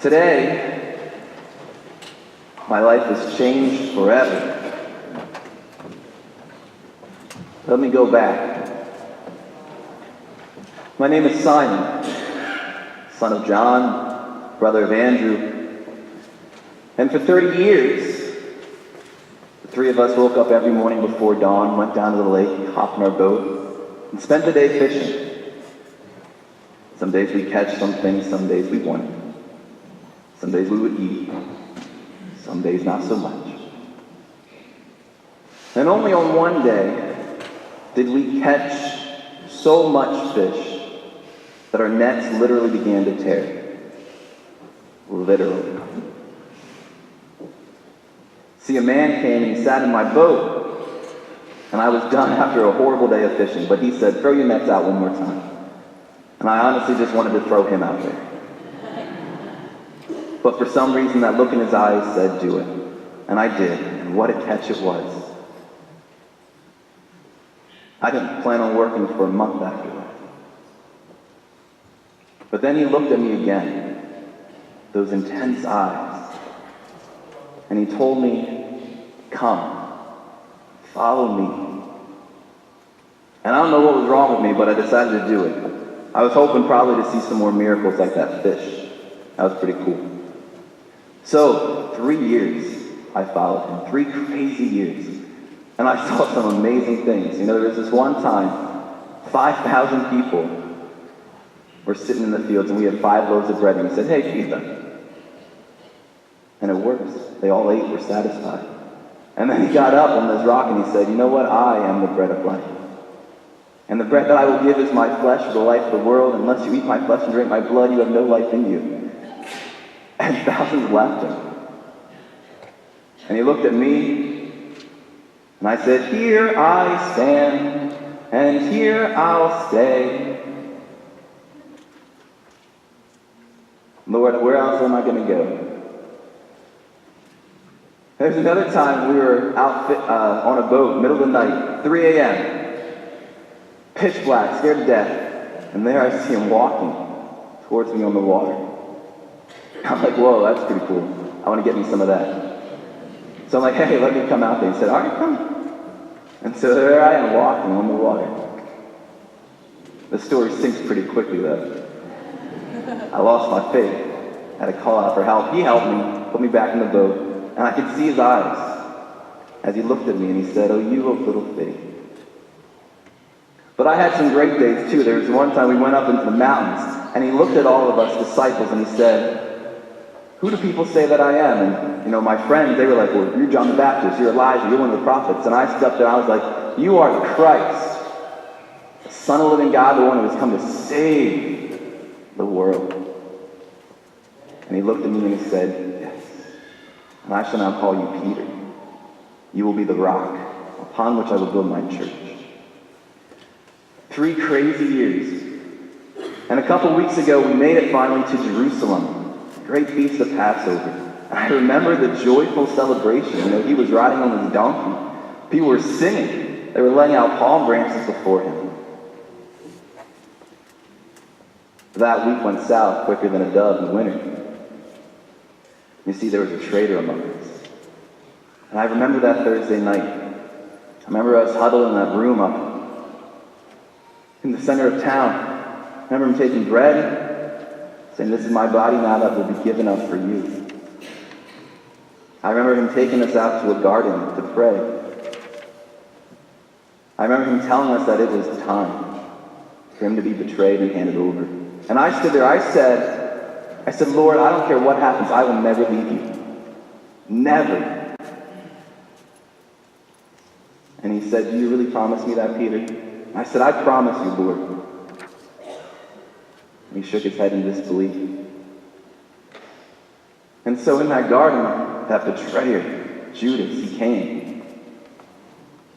Today, my life has changed forever. Let me go back. My name is Simon, son of John, brother of Andrew. And for 30 years, the three of us woke up every morning before dawn, went down to the lake, hopped in our boat, and spent the day fishing. Some days we catch some things, some days we wouldn't. Some days we would eat, some days not so much. And only on one day did we catch so much fish that our nets literally began to tear. Literally. See, a man came and he sat in my boat, and I was done after a horrible day of fishing, but he said, "Throw your nets out one more time." And I honestly just wanted to throw him out there. But for some reason, that look in his eyes said, "Do it." And I did, and what a catch it was. I didn't plan on working for a month after that. But then he looked at me again, those intense eyes, and he told me, "Come, follow me." And I don't know what was wrong with me, but I decided to do it. I was hoping probably to see some more miracles like that fish. That was pretty cool. So, 3 years I followed him, 3 crazy years. And I saw some amazing things. You know, there was this one time, 5,000 people were sitting in the fields, and we had 5 loaves of bread, and he said, "Hey, feed them." And it worked. They all ate, were satisfied. And then he got up on this rock and he said, "You know what? I am the bread of life. And the bread that I will give is my flesh for the life of the world. Unless you eat my flesh and drink my blood, you have no life in you." And thousands left him. And he looked at me, and I said, "Here I stand, and here I'll stay. Lord, where else am I going to go?" There's another time we were out on a boat, middle of the night, 3 a.m., pitch black, scared to death, and there I see him walking towards me on the water. I'm like, "Whoa, that's pretty cool. I want to get me some of that." So I'm like, "Hey, let me come out there." He said, "All right, come." And so there I am walking on the water. The story sinks pretty quickly, though. I lost my faith. I had to call out for help. He helped me, put me back in the boat, and I could see his eyes as he looked at me and he said, "Oh, you of little faith." But I had some great days, too. There was one time we went up into the mountains, and he looked at all of us disciples and he said, "Who do people say that I am?" And, my friends, they were like, "Well, you're John the Baptist, you're Elijah, you're one of the prophets." And I stepped there and I was like, "You are the Christ, the Son of the living God, the one who has come to save the world." And he looked at me and he said, "Yes, and I shall now call you Peter. You will be the rock upon which I will build my church." 3 crazy years. And a couple weeks ago, we made it finally to Jerusalem, the great feast of Passover. And I remember the joyful celebration. He was riding on his donkey. People were singing. They were laying out palm branches before him. That week went south quicker than a dove in winter. You see, there was a traitor among us. And I remember that Thursday night. I remember us huddled in that room up in the center of town. I remember him taking bread, saying, "This is my body now that will be given up for you." I remember him taking us out to a garden to pray. I remember him telling us that it was time for him to be betrayed and handed over. And I stood there, I said, "Lord, I don't care what happens, I will never leave you. Never." And he said, "Do you really promise me that, Peter?" I said, "I promise you, Lord." And he shook his head in disbelief. And so in that garden, that betrayer, Judas, he came.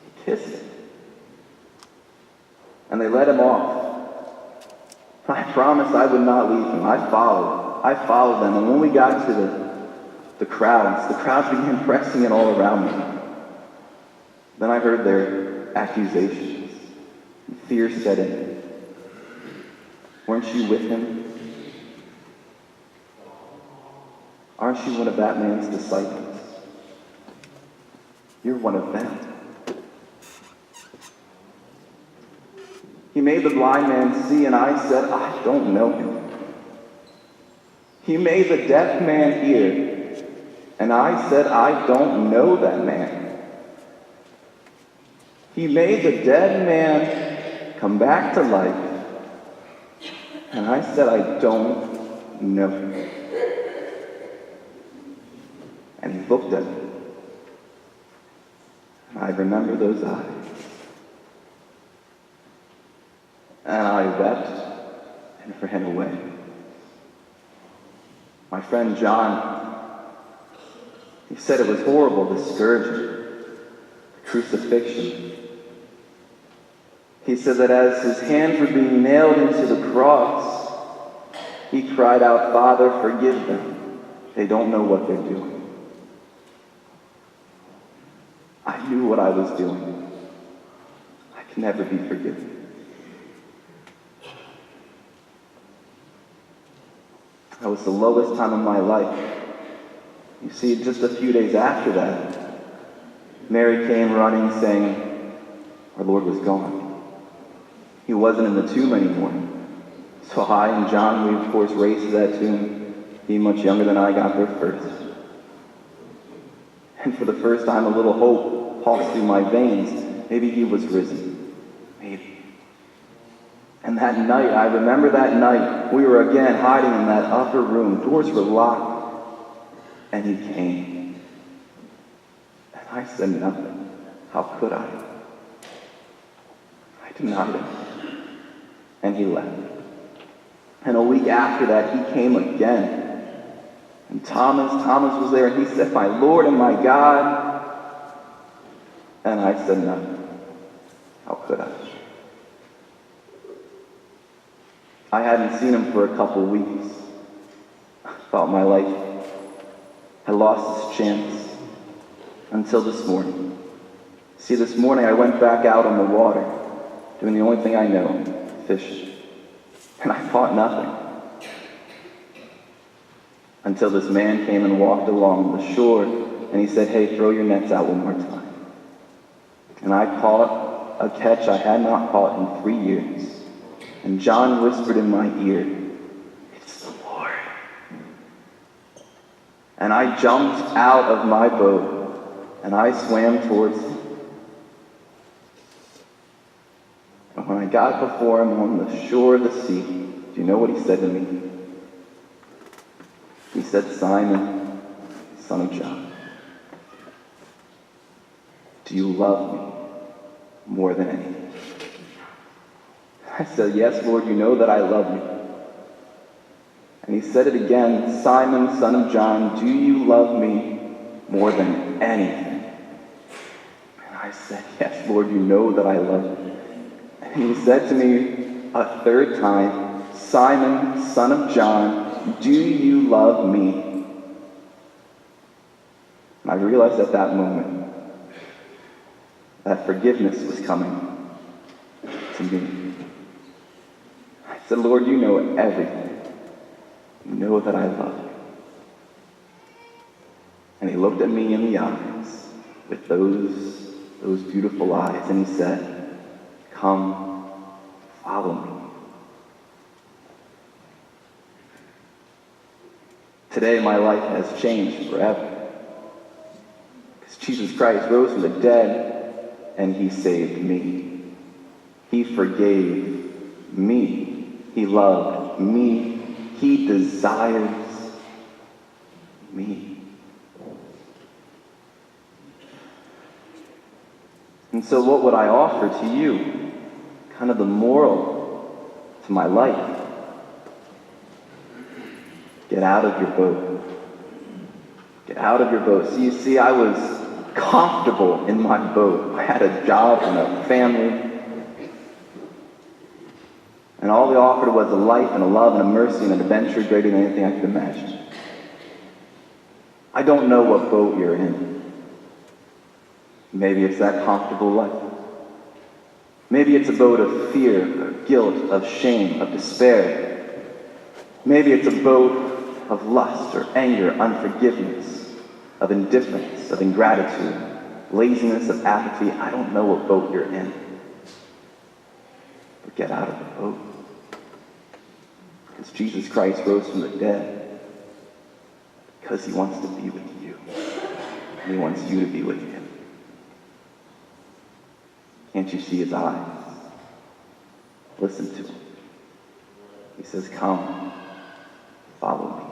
He kissed him. And they let him off. I promised I would not leave him. I followed them. And when we got to the crowds began pressing in all around me. Then I heard their accusations. And fear set in. Weren't you with him? Aren't you one of that man's disciples? You're one of them. He made the blind man see, and I said, I don't know him. He made the deaf man hear, and I said, I don't know that man. He made the dead man come back to life, and I said, I don't know him. And he looked at me, and I remember those eyes. And I wept and ran away. My friend John, he said it was horrible, the scourging, the crucifixion. He said that as his hands were being nailed into the cross, he cried out, Father, forgive them. They don't know what they're doing. I knew what I was doing. I can never be forgiven. That was the lowest time of my life. You see, just a few days after that, Mary came running saying, our Lord was gone. He wasn't in the tomb anymore. So I and John, we of course raced to that tomb. Being much younger than I, got there first. And for the first time, a little hope pulsed through my veins. Maybe he was risen. Maybe. And that night, I remember that night, we were again hiding in that upper room. Doors were locked. And he came. And I said nothing. How could I? I denied him. And he left. And a week after that, he came again. And Thomas was there, and he said, my Lord and my God. And I said nothing. How could I? I hadn't seen him for a couple weeks. I thought my life had lost its chance until this morning. See, this morning I went back out on the water, doing the only thing I know, fish. And I caught nothing. Until this man came and walked along the shore, and he said, hey, throw your nets out one more time. And I caught a catch I had not caught in 3 years. And John whispered in my ear, it's the Lord. And I jumped out of my boat, and I swam towards him. And when I got before him on the shore of the sea, do you know what he said to me? He said, Simon, son of John, do you love me more than anything? I said, yes, Lord, you know that I love you. And he said it again, Simon, son of John, do you love me more than anything? And I said, yes, Lord, you know that I love you. And he said to me a third time, Simon, son of John, do you love me? And I realized at that moment that forgiveness was coming to me. I said, Lord, you know everything. You know that I love you. And he looked at me in the eyes with those beautiful eyes, and he said, come, follow me. Today, my life has changed forever. Because Jesus Christ rose from the dead, and he saved me. He forgave me. He loved me. He desires me. And so what would I offer to you? Kind of the moral to my life. Get out of your boat. Get out of your boat. See, I was comfortable in my boat. I had a job and a family. And all they offered was a life and a love and a mercy and an adventure greater than anything I could imagine. I don't know what boat you're in. Maybe it's that comfortable life. Maybe it's a boat of fear, of guilt, of shame, of despair. Maybe it's a boat of lust or anger, unforgiveness, of indifference, of ingratitude, laziness, of apathy. I don't know what boat you're in. But get out of the boat. Because Jesus Christ rose from the dead. Because he wants to be with you. And he wants you to be with him. Can't you see his eyes? Listen to him. He says, come, follow me.